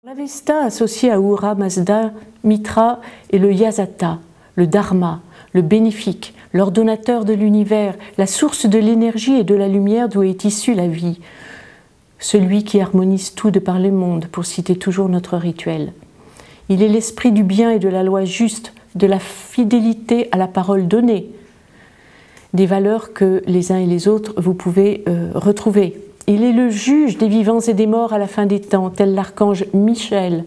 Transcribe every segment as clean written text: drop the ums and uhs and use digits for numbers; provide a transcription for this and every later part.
L'Avesta associé à Ahura Mazda, Mitra est le Yasata, le Dharma, le bénéfique, l'ordonnateur de l'univers, la source de l'énergie et de la lumière d'où est issue la vie, celui qui harmonise tout de par le monde, pour citer toujours notre rituel. Il est l'esprit du bien et de la loi juste, de la fidélité à la parole donnée, des valeurs que les uns et les autres vous pouvez retrouver. Il est le juge des vivants et des morts à la fin des temps, tel l'archange Michaël.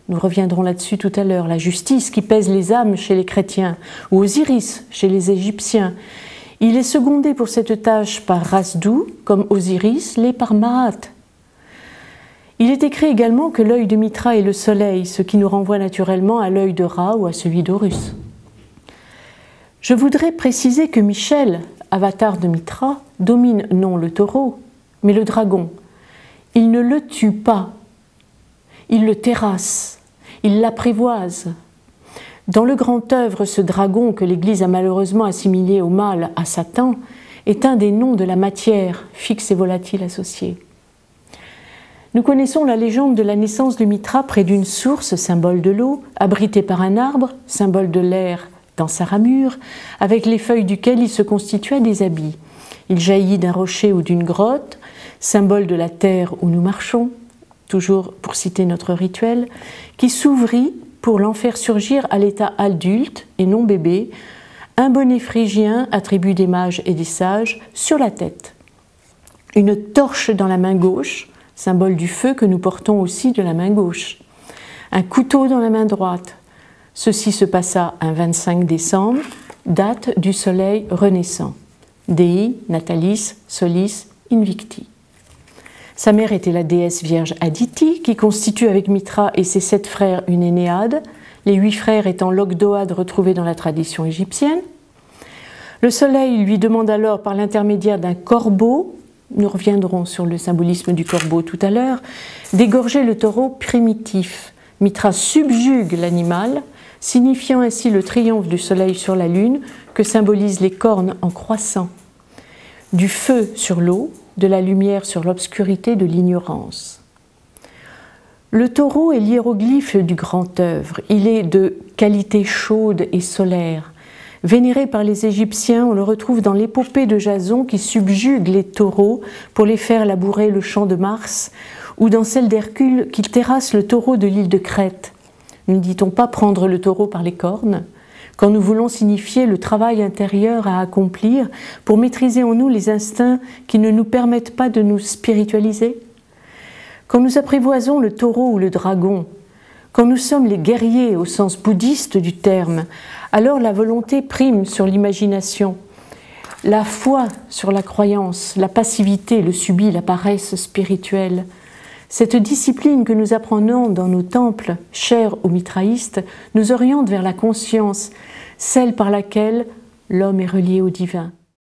Nous reviendrons là-dessus tout à l'heure. La justice qui pèse les âmes chez les chrétiens, ou Osiris chez les Égyptiens. Il est secondé pour cette tâche par Rasdu, comme Osiris l'est par Maat. Il est écrit également que l'œil de Mitra est le soleil, ce qui nous renvoie naturellement à l'œil de Ra ou à celui d'Horus. Je voudrais préciser que Michel, avatar de Mitra, domine non le taureau, mais le dragon. Il ne le tue pas, il le terrasse, il l'apprivoise. Dans le grand œuvre, ce dragon que l'Église a malheureusement assimilé au mal, à Satan, est un des noms de la matière, fixe et volatile associée. Nous connaissons la légende de la naissance de Mitra près d'une source, symbole de l'eau, abritée par un arbre, symbole de l'air dans sa ramure, avec les feuilles duquel il se constituait des habits. Il jaillit d'un rocher ou d'une grotte, symbole de la terre où nous marchons, toujours pour citer notre rituel, qui s'ouvrit pour l'en faire surgir à l'état adulte et non bébé, un bonnet phrygien, attribut des mages et des sages, sur la tête. Une torche dans la main gauche, symbole du feu que nous portons aussi de la main gauche. Un couteau dans la main droite. Ceci se passa un 25 décembre, date du soleil renaissant. Dei natalis solis invicti. Sa mère était la déesse vierge Aditi, qui constitue avec Mitra et ses 7 frères une Énéade, les 8 frères étant l'Ogdoade retrouvés dans la tradition égyptienne. Le soleil lui demande alors, par l'intermédiaire d'un corbeau, nous reviendrons sur le symbolisme du corbeau tout à l'heure, d'égorger le taureau primitif. Mitra subjugue l'animal, signifiant ainsi le triomphe du soleil sur la lune que symbolisent les cornes en croissant, du feu sur l'eau, de la lumière sur l'obscurité de l'ignorance. Le taureau est l'hiéroglyphe du grand œuvre. Il est de qualité chaude et solaire. Vénéré par les Égyptiens, on le retrouve dans l'épopée de Jason qui subjugue les taureaux pour les faire labourer le champ de Mars, ou dans celle d'Hercule qui terrasse le taureau de l'île de Crète. Ne dit-on pas prendre le taureau par les cornes quand nous voulons signifier le travail intérieur à accomplir pour maîtriser en nous les instincts qui ne nous permettent pas de nous spiritualiser? Quand nous apprivoisons le taureau ou le dragon, quand nous sommes les guerriers au sens bouddhiste du terme, alors la volonté prime sur l'imagination, la foi sur la croyance, la passivité, le subit, la paresse spirituelle. Cette discipline que nous apprenons dans nos temples, chers aux mitraïstes, nous oriente vers la conscience, celle par laquelle l'homme est relié au divin.